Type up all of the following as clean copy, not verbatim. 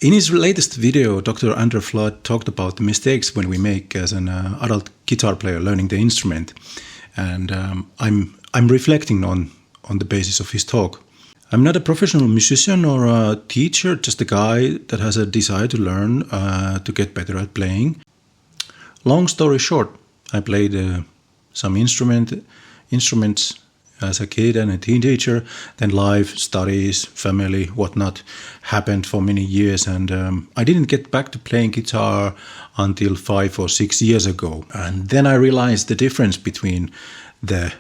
In his latest video, Dr. Andre Fludd talked about the mistakes when we make as an adult guitar player learning the instrument. And I'm reflecting on the basis of his talk. I'm not a professional musician or a teacher, just a guy that has a desire to learn to get better at playing. Long story short, I played some instruments as a kid and a teenager. Then life, studies, family, whatnot happened for many years, and I didn't get back to playing guitar until 5 or 6 years ago. And then I realized the difference between the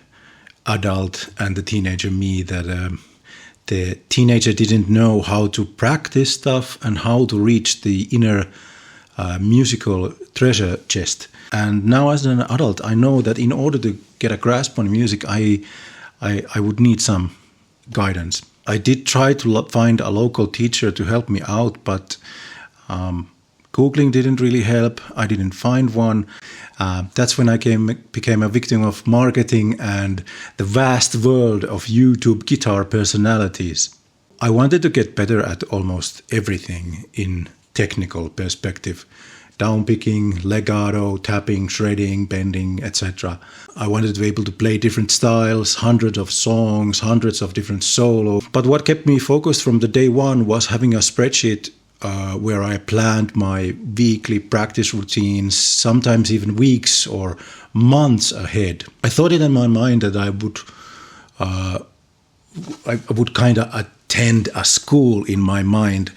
adult and the teenager me, that the teenager didn't know how to practice stuff and how to reach the inner musical treasure chest. And now as an adult, I know that in order to get a grasp on music, I would need some guidance. I did try to find a local teacher to help me out, but Googling didn't really help. I didn't find one. That's when I became a victim of marketing and the vast world of YouTube guitar personalities. I wanted to get better at almost everything in technical perspective. Downpicking, legato, tapping, shredding, bending, etc. I wanted to be able to play different styles, hundreds of songs, hundreds of different solos. But what kept me focused from the day one was having a spreadsheet where I planned my weekly practice routines, sometimes even weeks or months ahead. I thought it in my mind that I would kind of attend a school in my mind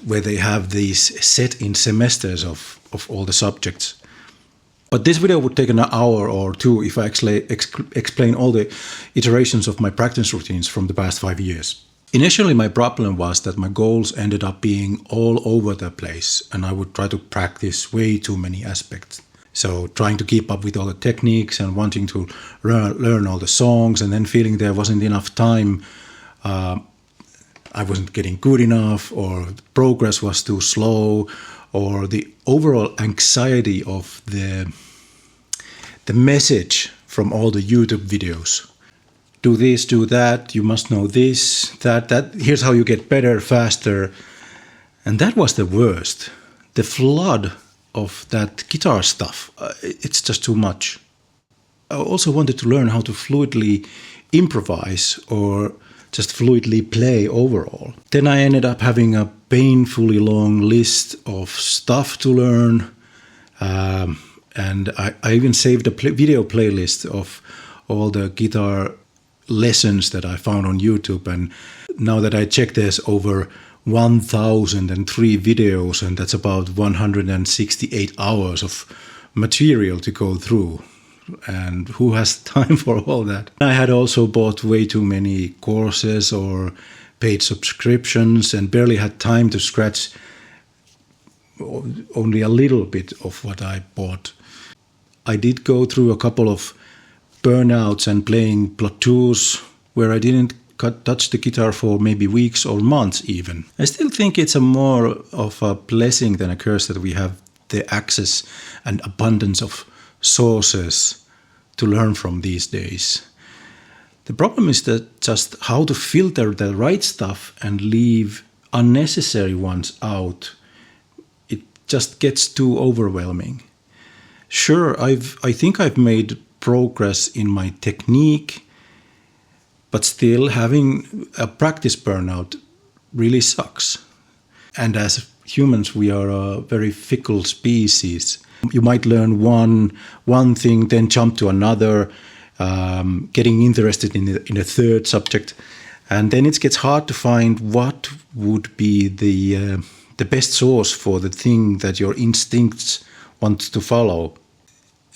where they have these set in semesters of all the subjects. But this video would take an hour or two if I explain all the iterations of my practice routines from the past 5 years. Initially, my problem was that my goals ended up being all over the place, and I would try to practice way too many aspects. So trying to keep up with all the techniques and wanting to learn all the songs, and then feeling there wasn't enough time, I wasn't getting good enough, or the progress was too slow, or the overall anxiety of the message from all the YouTube videos. Do this, do that, you must know this, that, here's how you get better, faster. And that was the worst. The flood of that guitar stuff, it's just too much. I also wanted to learn how to fluidly improvise or just fluidly play overall. Then I ended up having a painfully long list of stuff to learn. And I even saved a video playlist of all the guitar lessons that I found on YouTube. And now that I check, there's over 1,003 videos, and that's about 168 hours of material to go through. And who has time for all that? I had also bought way too many courses or paid subscriptions and barely had time to scratch only a little bit of what I bought. I did go through a couple of burnouts and playing plateaus where I didn't touch the guitar for maybe weeks or months even. I still think it's more of a blessing than a curse that we have the access and abundance of sources to learn from these days. The problem is that just how to filter the right stuff and leave unnecessary ones out. It just gets too overwhelming. Sure, I think I've made progress in my technique, but still having a practice burnout really sucks. And as humans, we are a very fickle species. You might learn one thing, then jump to another, getting interested in a third subject, and then it gets hard to find what would be the best source for the thing that your instincts want to follow.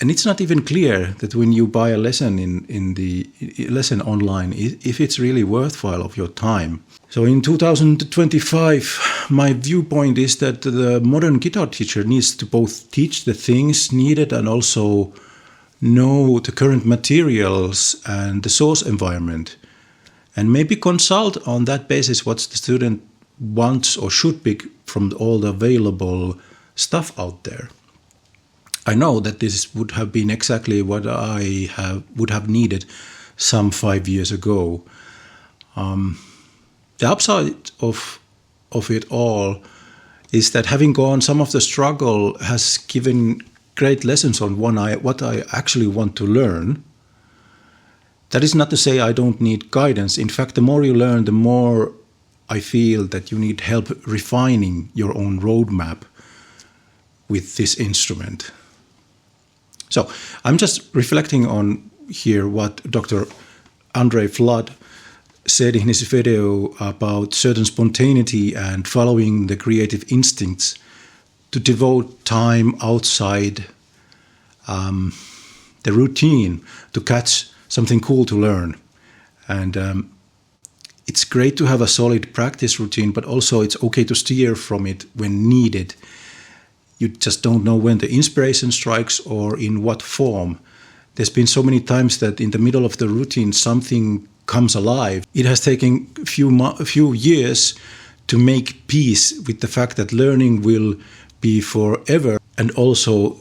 And it's not even clear that when you buy a lesson in the lesson online, if it's really worthwhile of your time. So in 2025, my viewpoint is that the modern guitar teacher needs to both teach the things needed and also know the current materials and the source environment, and maybe consult on that basis what the student wants or should pick from all the available stuff out there. I know that this would have been exactly what I would have needed some 5 years ago. The upside of it all is that having gone some of the struggle has given great lessons on what I actually want to learn. That is not to say I don't need guidance. In fact, the more you learn, the more I feel that you need help refining your own roadmap with this instrument. So I'm just reflecting on here what Dr. Andre Fludd said in his video about certain spontaneity and following the creative instincts to devote time outside the routine to catch something cool to learn. And it's great to have a solid practice routine, but also it's okay to steer from it when needed. You just don't know when the inspiration strikes or in what form. There's been so many times that in the middle of the routine something comes alive. It has taken a few years to make peace with the fact that learning will be forever. And also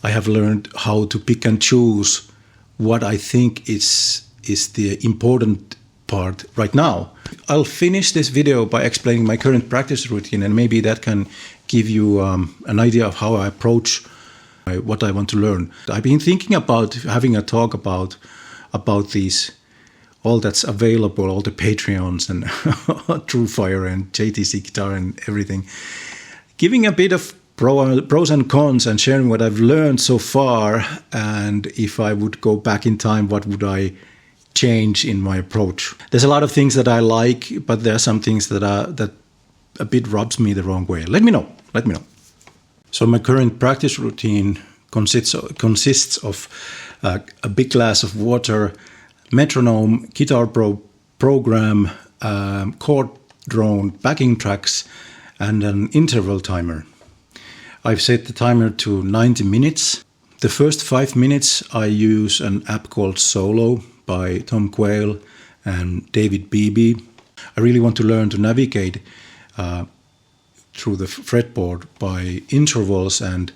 I have learned how to pick and choose what I think is the important part right now. I'll finish this video by explaining my current practice routine, and maybe that can give you an idea of how I approach what I want to learn. I've been thinking about having a talk about these, all that's available, all the Patreons and TrueFire and JTC Guitar and everything, giving a bit of pros and cons and sharing what I've learned so far, and if I would go back in time, what would I change in my approach. There's a lot of things that I like, but there are some things that a bit rubs me the wrong way. Let me know. So my current practice routine consists of a big glass of water, metronome, guitar program, chord drone, backing tracks, and an interval timer. I've set the timer to 90 minutes. The first 5 minutes I use an app called Solo by Tom Quayle and David Beebe. I really want to learn to navigate through the fretboard by intervals, and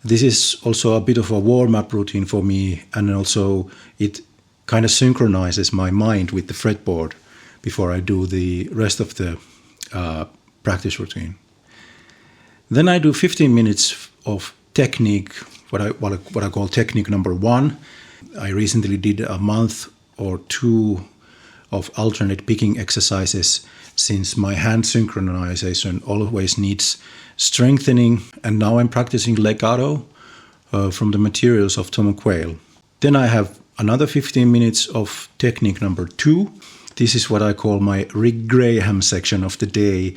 this is also a bit of a warm-up routine for me, and also it kind of synchronizes my mind with the fretboard before I do the rest of the practice routine. Then I do 15 minutes of technique, what I call technique number 1. I recently did a month or 2 of alternate picking exercises, since my hand synchronization always needs strengthening, and now I'm practicing legato from the materials of Tom Quayle. Then I have another 15 minutes of technique number 2. This is what I call my Rick Graham section of the day.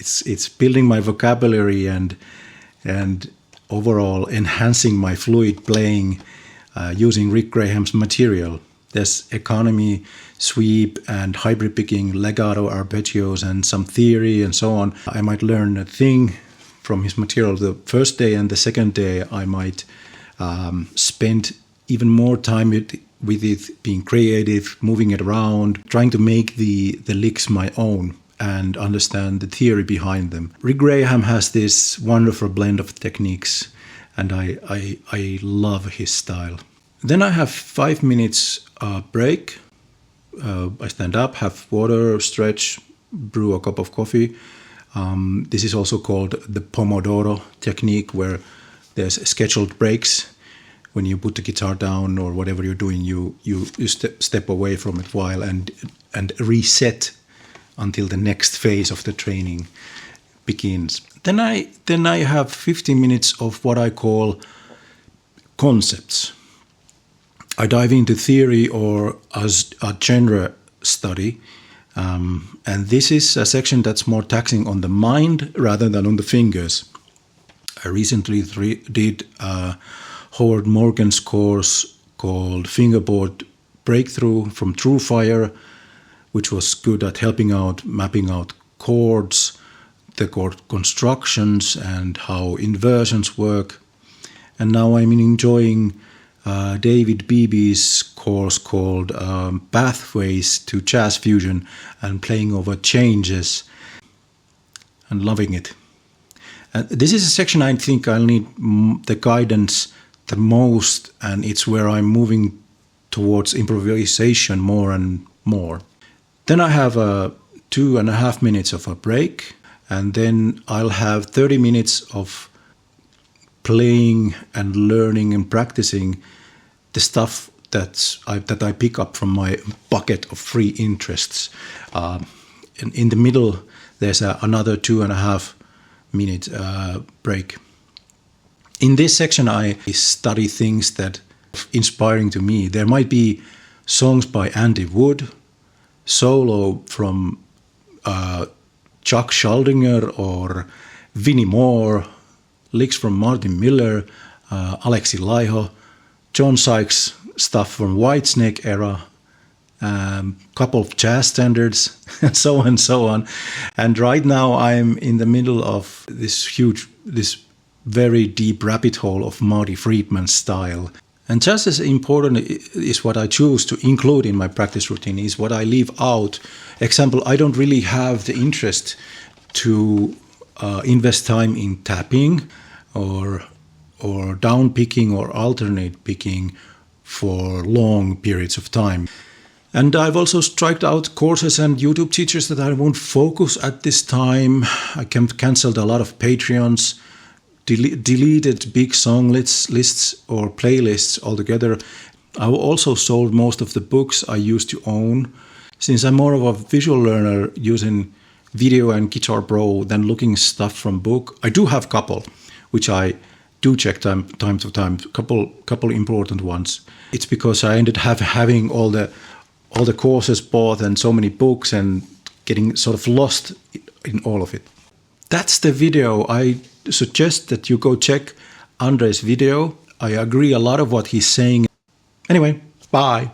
It's building my vocabulary and overall enhancing my fluid playing using Rick Graham's material. There's economy, sweep, and hybrid picking, legato, arpeggios, and some theory and so on. I might learn a thing from his material the first day, and the second day I might spend even more time with it, being creative, moving it around, trying to make the licks my own and understand the theory behind them. Rick Graham has this wonderful blend of techniques, and I love his style. Then I have 5 minutes break. I stand up, have water, stretch, brew a cup of coffee. This is also called the Pomodoro technique, where there's scheduled breaks. When you put the guitar down or whatever you're doing, you step away from it while and reset until the next phase of the training begins. Then I have 15 minutes of what I call concepts. I dive into theory or as a genre study, and this is a section that's more taxing on the mind rather than on the fingers. I recently did Howard Morgan's course called Fingerboard Breakthrough from TrueFire, which was good at helping out mapping out chords, the chord constructions, and how inversions work. And now I'm enjoying David Beebe's course called Pathways to Jazz Fusion and playing over changes and loving it. This is a section I think I'll need the guidance the most, and it's where I'm moving towards improvisation more and more. Then I have 2.5 minutes of a break. and then I'll have 30 minutes of playing and learning and practicing the stuff that I pick up from my bucket of free interests. In the middle, there's another 2.5 minute break. In this section, I study things that are inspiring to me. There might be songs by Andy Wood, solo from Chuck Schuldiner or Vinnie Moore, licks from Martin Miller, Alexi Laiho, John Sykes stuff from Whitesnake era, couple of jazz standards, and so on and so on. And right now I'm in the middle of this very deep rabbit hole of Marty Friedman style. And just as important is what I choose to include in my practice routine is what I leave out. Example, I don't really have the interest to invest time in tapping or down picking or alternate picking for long periods of time. And I've also striked out courses and YouTube teachers that I won't focus at this time. I cancelled a lot of Patreons, deleted big song lists or playlists altogether. I also sold most of the books I used to own. Since I'm more of a visual learner using Video and Guitar Pro than looking stuff from book, I do have a couple, which I do check time to time, couple important ones. It's because I ended up having all the courses bought and so many books and getting sort of lost in all of it. That's the video. I suggest that you go check Andre's video. I agree a lot of what he's saying. Anyway, bye.